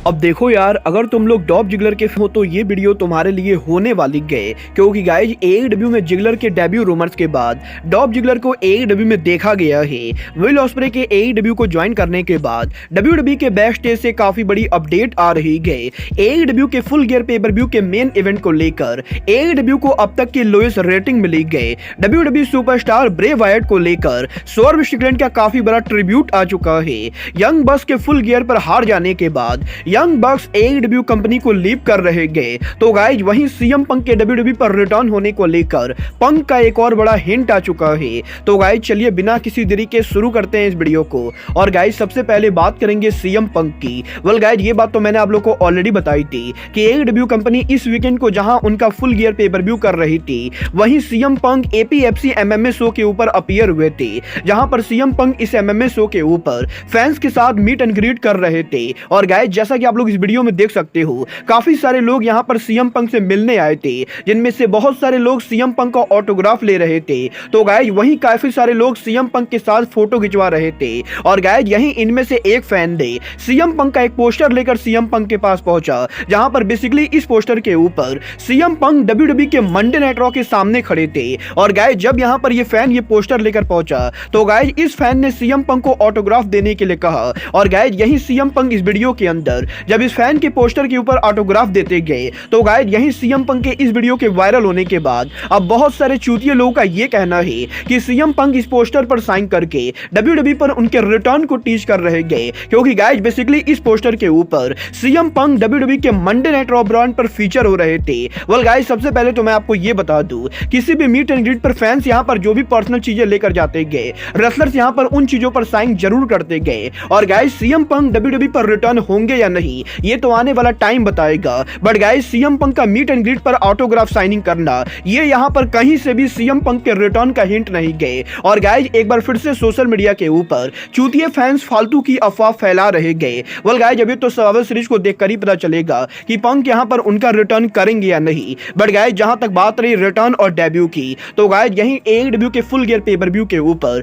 अब देखो यार, अगर तुम लोग डॉल्फ जिगलर के हो तो ये वीडियो तुम्हारे लिए होने वाली गए, क्योंकि गाइज एईडब्ल्यू में जिगलर के डेब्यू रूमर्स के बाद डॉल्फ जिगलर को एईडब्ल्यू में देखा गया है। विल ऑस्प्रे के एईडब्ल्यू को ज्वाइन करने के बाद डब्ल्यूडब्ल्यूई के बैक स्टेज से काफी बड़ी अपडेट आ रही है। एईडब्ल्यू के फुल गियर पेपर व्यू के मेन इवेंट को लेकर एईडब्ल्यू को अब तक की लोएस्ट रेटिंग मिली गई। डब्ल्यूडब्ल्यूई सुपरस्टार ब्रे वायट को लेकर स्वर्ग स्ट्रिकलैंड का काफी बड़ा ट्रिब्यूट आ चुका है। यंग बक्स के फुल गियर पर हार जाने के बाद यंग बक्स एईडब्ल्यू कंपनी को लीव कर रहे गए, तो गाइज वहीं सीएम पंक के डब्ल्यूडब्ल्यूई पर रिटर्न होने को लेकर पंक का एक और बड़ा हिंट आ चुका है। तो गाइज चलिए बिना किसी देरी के शुरू करते हैं इस वीडियो को। और गाइज सबसे पहले बात करेंगे सीएम पंक की। वेल गाइज ये बात तो मैंने आप लोग को ऑलरेडी बताई थी कि एईडब्ल्यू कंपनी इस वीकेंड को जहां उनका फुल गियर पेपर व्यू कर रही थी, वहीं CM Punk APFC MMA show के ऊपर अपीयर हुए थे, जहां पर सीएम पंक इस एमएमए शो के ऊपर फैंस के साथ मीट एंड ग्रीट कर रहे थे। और गाइज जैसा कि आप लोग इस वीडियो में देख सकते हो, काफी सारे लोग यहां पर सीएम पंक से मिलने आए थे, जिनमें से बहुत सारे लोग सीएम पंक का ऑटोग्राफ ले रहे थे। तो गाइज वहीं काफी सारे लोग सीएम पंक के साथ फोटो खिंचवा रहे थे। और गाइज यहीं इनमें से एक फैन ने सीएम पंक का एक पोस्टर लेकर सीएम पंक के पास पहुंचा, जहां पर बेसिकली इस पोस्टर के ऊपर सीएम पंक डब्ल्यूडब्ल्यूई के मंडे नाइट रॉ के सामने खड़े थे। और गाइज जब यहां पर ये फैन ये पोस्टर लेकर पहुंचा, तो गाइज इस फैन ने सीएम पंक को ऑटोग्राफ देने के लिए कहा। और गाइज यहीं सीएम पंक इस वीडियो के अंदर जब इस फैन के पोस्टर के ऊपर ऑटोग्राफ देते गए, तो गाइज यहीं सीएम पंक के इस वीडियो के वायरल होने के बाद अब बहुत सारे चूतिए लोगों का यह कहना है कि सीएम पंक इस पोस्टर पर साइन करके डब्ल्यूडब्ल्यूई पर उनके रिटर्न को टीच कर रहे गए, क्योंकि गाइज बेसिकली इस पोस्टर के ऊपर सीएम पंक डब्ल्यूडब्ल्यूई के मंडे नाइट रॉ ब्रांड पर फीचर हो रहे थे। वेल गाइज सबसे पहले तो मैं आपको यह बता दूं, किसी भी मीट एंड ग्रीट पर फैंस यहां पर जो भी पर्सनल चीजें लेकर जाते गए, रेसलर्स यहां पर उन चीजों पर साइन जरूर करते गए। और गाइज सीएम पंक डब्ल्यूडब्ल्यूई पर रिटर्न होंगे या नहीं ये तो आने वाला टाइम बताएगा, बट गाइज सीएम पंक का मीट एंड ग्रीट पर ऑटोग्राफ साइनिंग करना ये यहां पर कहीं से भी सीएम पंक के रिटर्न का हिंट नहीं गए। और गाइज एक बार फिर से सोशल मीडिया के ऊपर चूतिए फैंस फालतू की अफवाह फैला रहे गए। वेल गाइज अभी तो सर्वाइवल सीरीज को देखकर ही पता चलेगा कि पंक यहां पर उनका रिटर्न करेंगे या नहीं। बट गाइज जहां तक बात रही रिटर्न और डेब्यू की, तो गाइज यहीं एईडब्ल्यू के फुल गियर पेपर व्यू के ऊपर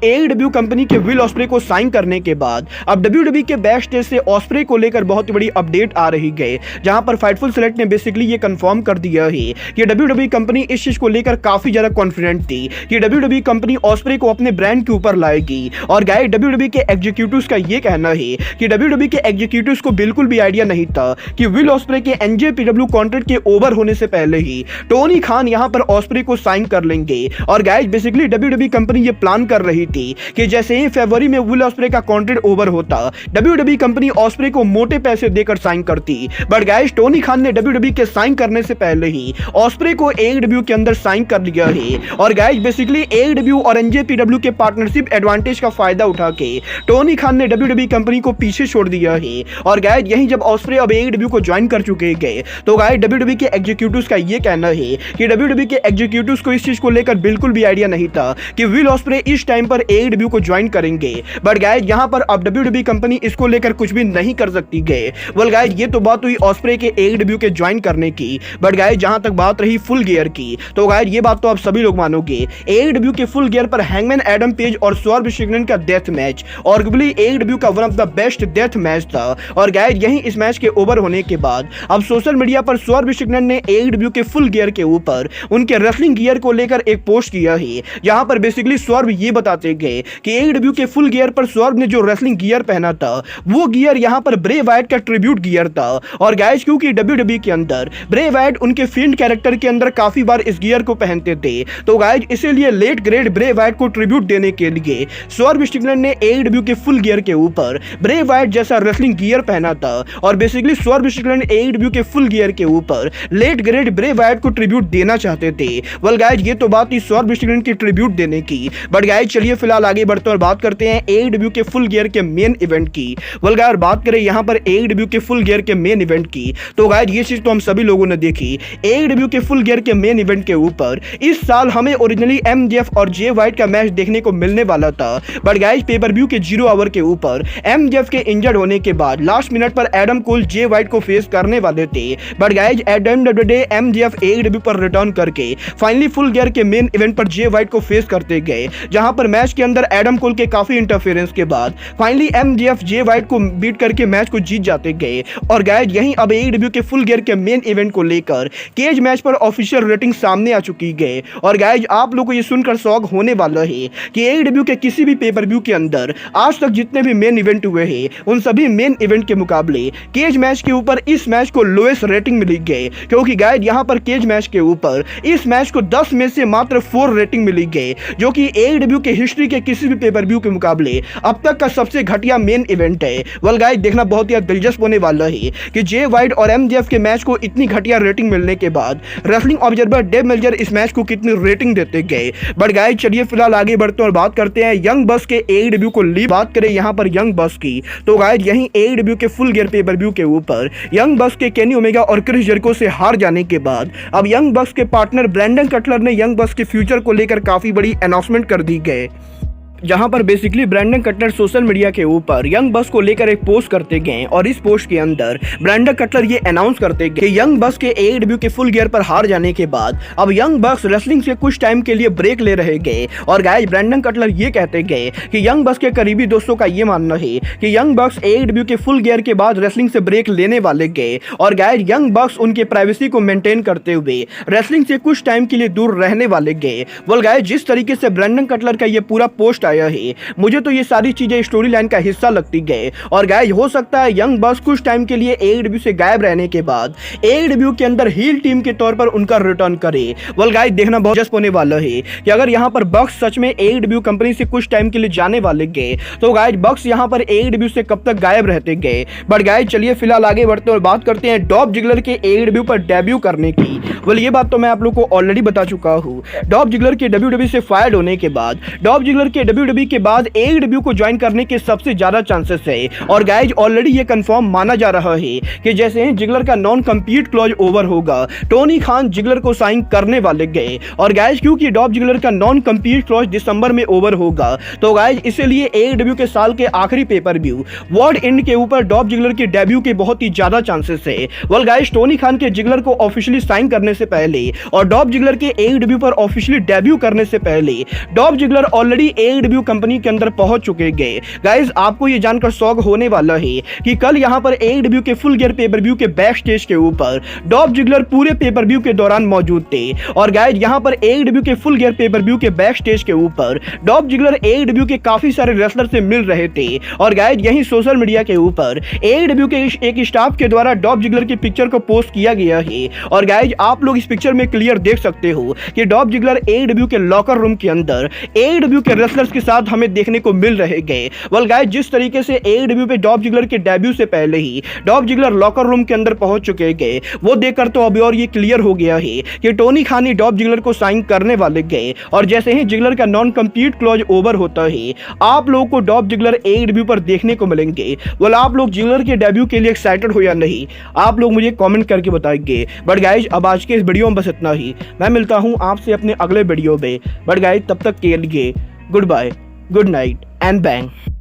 एईडब्ल्यू कंपनी के विल ऑस्प्रे को साइन करने के बाद अब डब्ल्यूडब्ल्यूई के बैक स्टेज से ऑस्प्रे को लेकर बहुत बड़ी अपडेट आ रही है, जहां पर फाइटफुल सेलेक्ट ने बेसिकली ये कंफर्म कर दिया है कि डब्ल्यूडब्ल्यूई कंपनी इस चीज को लेकर काफी ज्यादा कॉन्फिडेंट थी कि डब्ल्यूडब्ल्यूई कंपनी ऑस्प्रे को अपने ब्रांड के ऊपर लाएगी। और गाइस डब्ल्यूडब्ल्यूई के एग्जीक्यूटिव्स का ये कहना है कि डब्ल्यूडब्ल्यूई के एग्जीक्यूटिव्स को बिल्कुल भी आइडिया नहीं था कि विल ऑस्प्रे के एनजेपीडब्ल्यू कॉन्ट्रैक्ट के ओवर होने से पहले ही टोनी खान यहां पर ऑस्प्रे को साइन कर लेंगे। और गाइस बेसिकली डब्ल्यूडब्ल्यूई कंपनी ये प्लान कर रही थी कि जैसे ही फरवरी में विल ऑस्प्रे का कॉन्ट्रैक्ट ओवर होता, डब्ल्यूडब्ल्यूई कंपनी ऑस्प्रे को मोटे पैसे देकर साइन करती। बट गाइस टोनी खान ने डब्ल्यूडब्ल्यूई के साइन करने से पहले ही ऑस्प्रे को एईडब्ल्यू के अंदर साइन कर लिया है। और गाइस बेसिकली एईडब्ल्यू और एनजेपीडब्ल्यू के पार्टनरशिप एडवांटेज का फायदा उठा के टोनी खान ने डब्ल्यूडब्ल्यूई कंपनी को पीछे छोड़ दिया है। और गाइस यहीं जब ऑस्प्रे अब एईडब्ल्यू को ज्वाइन कर चुके गए, तो गाइस डब्ल्यूडब्ल्यूई के एग्जीक्यूटिव्स का यह कहना है कि डब्ल्यूडब्ल्यूई के एग्जीक्यूटिव्स को इस चीज को लेकर बिल्कुल भी आइडिया नहीं था कि विल ऑस्प्रे इस टाइम पर एईडब्ल्यू को ज्वाइन करेंगे। बट गाइस यहां पर अब डब्ल्यूडब्ल्यूई कंपनी इसको लेकर कुछ भी नहीं कर सकती गए। वेल गाइस ये तो बात हुई ऑस्प्रे के एईडब्ल्यू के ज्वाइन करने की। बट गाइस जहां तक बात रही फुल गियर की, तो गाइस ये बात तो आप सभी लोग मानोगे, एईडब्ल्यू के फुल गियर पर हैंगमैन एडम पेज और स्वर्ग स्ट्रिकलैंड का डेथ मैच आर्गुएबली एईडब्ल्यू का one of the best death match था। और गाइस यहीं इस मैच के ओवर होने के बाद अब सोशल मीडिया पर स्वर्ग स्ट्रिकलैंड ने एईडब्ल्यू के फुल गियर के ऊपर उनके रेसलिंग गियर को लेकर एक पोस्ट किया है, जहां पर बेसिकली स्वर्ग ये बताते गए कि एईडब्ल्यू के फुल गियर पर स्वर्ग ने जो रेसलिंग गियर पहना था, वो गियर यहां पर ब्रे वायट का ट्रिब्यूट गियर था। और गाइस क्योंकि डब्ल्यूडब्ल्यूई के अंदर ब्रे वायट उनके फील्ड कैरेक्टर के अंदर काफी बार इस गियर को पहनते थे, तो गाइस इसीलिए लेट ग्रेड ब्रे वायट को ट्रिब्यूट देने के लिए स्वर्ग स्ट्रिकलैंड ने एईडब्ल्यू के फुल गियर के ऊपर ब्रे वायट जैसा रेसलिंग गियर पहना था। और बेसिकली स्वर्ग स्ट्रिकलैंड एईडब्ल्यू के फुल गियर के ऊपर लेट ग्रेड ब्रे वायट को ट्रिब्यूट देना चाहते थे। वेल गाइस ये तो बात थी स्वर्ग स्ट्रिकलैंड की ट्रिब्यूट देने की। बट गाइस चलिए फिलहाल आगे बढ़ते और बात करते हैं एईडब्ल्यू के फुल गियर के मेन इवेंट की। वेल गाइस बात करें यहां पर एईडब्ल्यू के फुल गियर के मेन इवेंट की, तो गाइस ये चीज तो हम सभी लोगों ने देखी। एईडब्ल्यू के फुल गियर के मेन इवेंट के ऊपर इस साल हमें ओरिजिनली एमजेएफ और जे वाइट का मैच देखने को मिलने वाला था। बट गाइस पेपर व्यू के 0 आवर के ऊपर एमजेएफ के इंजर्ड होने के बाद लास्ट मिनट पर एडम कोल जे वाइट को फेस करने वाले थे। But guys at the end of the day MJF AEW पर रिटर्न करके फाइनली फुल गियर के मेन इवेंट पर जे वाइट को फेस करते गए, जहां पर मैच के अंदर एडम कोल के काफी इंटरफेरेंस के बाद फाइनली एमजेएफ जे वाइट को बीट करके मैच मैच को जीत जाते गए। और गाइज यहीं अब AEW के फुल गियर के मेन इवेंट को लेकर केज मैच पर ऑफिशियल रेटिंग सामने आ चुकी है। और गाइज आप लोगों को ये सुनकर शौक होने वाला है कि AEW के किसी भी पेपर व्यू के अंदर आज तक जितने भी मेन इवेंट हुए हैं उन सभी मेन इवेंट के मुकाबले केज मैच के ऊपर इस मैच को लोएस्ट रेटिंग मिली गई। क्योंकि गाइज यहाँ पर केज मैच के ऊपर इस मैच को 10 में से मात्र 4 रेटिंग मिली गई, जो कि AEW के हिस्ट्री के किसी भी पेपर व्यू के मुकाबले अब तक का सबसे घटिया मेन इवेंट है। वेल गाइज देखना बहुत ही दिलचस्प होने वाला है कि जे वाइट और MJF के मैच को इतनी घटिया रेटिंग मिलने के बाद रेसलिंग ऑब्जर्वर डेव मेल्जर इस मैच को कितनी रेटिंग देते गए। बट गाइज चलिए फिलहाल आगे बढ़ते हैं और बात करते हैं यंग बक्स के AEW को लीड। बात करें यहाँ पर यंग बक्स की तो गाइज यहीं AEW के फुल गियर पेपर व्यू के ऊपर यंग बक्स के केनी ओमेगा और क्रिस जेरिको से हार जाने के बाद अब यंग बक्स के पार्टनर ब्रैंडन कटलर ने यंग बक्स के फ्यूचर को लेकर काफी बड़ी अनाउंसमेंट कर दी गई, जहां पर basically Brandon Cutler social media के ऊपर यंग बक्स को लेकर एक पोस्ट करते गए। और इस पोस्ट के अंदर ब्रैंडन कटलर ये अनाउंस करते गए कि यंग बक्स के AEW के फुल गियर पर हार जाने के बाद अब यंग बक्स रेसलिंग से कुछ टाइम के लिए ब्रेक ले रहे गए। और गाइस ब्रैंडन कटलर ये कहते गए कि यंग बक्स के करीबी दोस्तों का ये मानना है कि यंग बक्स AEW के फुल गियर के बाद रेसलिंग से ब्रेक लेने वाले गए। और गाइस यंग बक्स उनके प्राइवेसी को मेंटेन करते हुए रेसलिंग से कुछ टाइम के लिए दूर रहने वाले गए। वेल गाइस जिस तरीके से ब्रैंडन कटलर का ये पूरा पोस्ट आया है मुझे तो ये सारी चीजें स्टोरी लाइन का हिस्सा लगती गए। और गाइस हो सकता है यंग बक्स कुछ टाइम के लिए AEW से गायब रहने के बाद AEW के अंदर हील टीम के तौर पर उनका रिटर्न करे। वेल गाइस देखना बहुत दिलचस्प होने वाला है कि अगर यहाँ पर बक्स सच में AEW कंपनी से कुछ टाइम के लिए जाने वाले गए तो गाइस बक्स यहाँ पर AEW से कब तक गायब रहते गए। बट गाइस चलिए फिलहाल आगे बढ़ते हैं और बात करते हैं डॉल्फ जिगलर के AEW पर डेब्यू करने की। वेल ये बात तो मैं आप लोग को ऑलरेडी बता चुका हूँ। डॉल्फ जिगलर के WWE से फायर्ड होने के बाद डॉल्फ जिगलर के WWE के बाद AEW को ज्वाइन करने के सबसे ज्यादा चांसेस है। और गाइज ऑलरेडी ये कंफर्म माना जा रहा है कि जैसे ही जिगलर का नॉन कम्पीट क्लॉज ओवर होगा टोनी खान जिगलर को साइन करने वाले गए। और गाइज क्योंकि डॉल्फ जिगलर का नॉन कम्पीट क्लॉज दिसंबर में ओवर होगा तो गाइज इसीलिए AEW के साल के आखिरी पेपर व्यू वर्ल्ड एंड के ऊपर डॉल्फ जिगलर के डेब्यू के बहुत ही ज्यादा चांसेस है। वेल गाइज टोनी खान के जिगलर को ऑफिशियली साइन करने से पहले और डॉल्फ जिगलर के AEW पर ऑफिशियली डेब्यू करने से पहले Dolph Ziggler already AEW company के अंदर पहुंच चुके गए। गाइस आपको ये जानकर शौक होने वाला है कि कल यहां पर AEW के फुल गियर पेपर व्यू के बैक स्टेज के ऊपर डॉल्फ जिगलर पूरे पेपर व्यू के दौरान मौजूद थे। और गाइस यहां पर AEW के फुल गियर पेपर व्यू के बैक स्टेज के ऊपर डॉल्फ जिगलर AEW के काफी सारे रेसलर से मिल रहे थे। और गाइस यही सोशल मीडिया के ऊपर AEW के एक स्टाफ के द्वारा डॉल्फ जिगलर की पिक्चर को पोस्ट किया गया है। और गाइस आप लोग इस पिक्चर में क्लियर देख सकते हो कि डॉल्फ जिगलर AEW के लॉकर रूम के अंदर AEW के रेसलर्स के साथ हमें देखने को मिल रहे गए। वेल गाइस जिस तरीके से AEW पे डॉल्फ जिगलर के डेब्यू से पहले ही डॉल्फ जिगलर लॉकर रूम के अंदर पहुंच चुके गए वो देखकर तो अभी और ये क्लियर हो गया है कि टोनी खान ही डॉल्फ जिगलर को साइन करने वाले गए। और जैसे ही जिगलर का नॉन कम्पीट क्लॉज ओवर होता है आप लोगों को डॉल्फ जिगलर AEW पर देखने को मिलेंगे। वेल आप लोग जिगलर के डेब्यू के लिए एक्साइटेड हो या नहीं आप लोग मुझे कॉमेंट करके बताएंगे। बट गाइज अब आज के इस वीडियो में बस इतना ही। मैं मिलता हूं आपसे अपने अगले वीडियो में। बट गाइज तब तक के लिए good bye, good night and bang.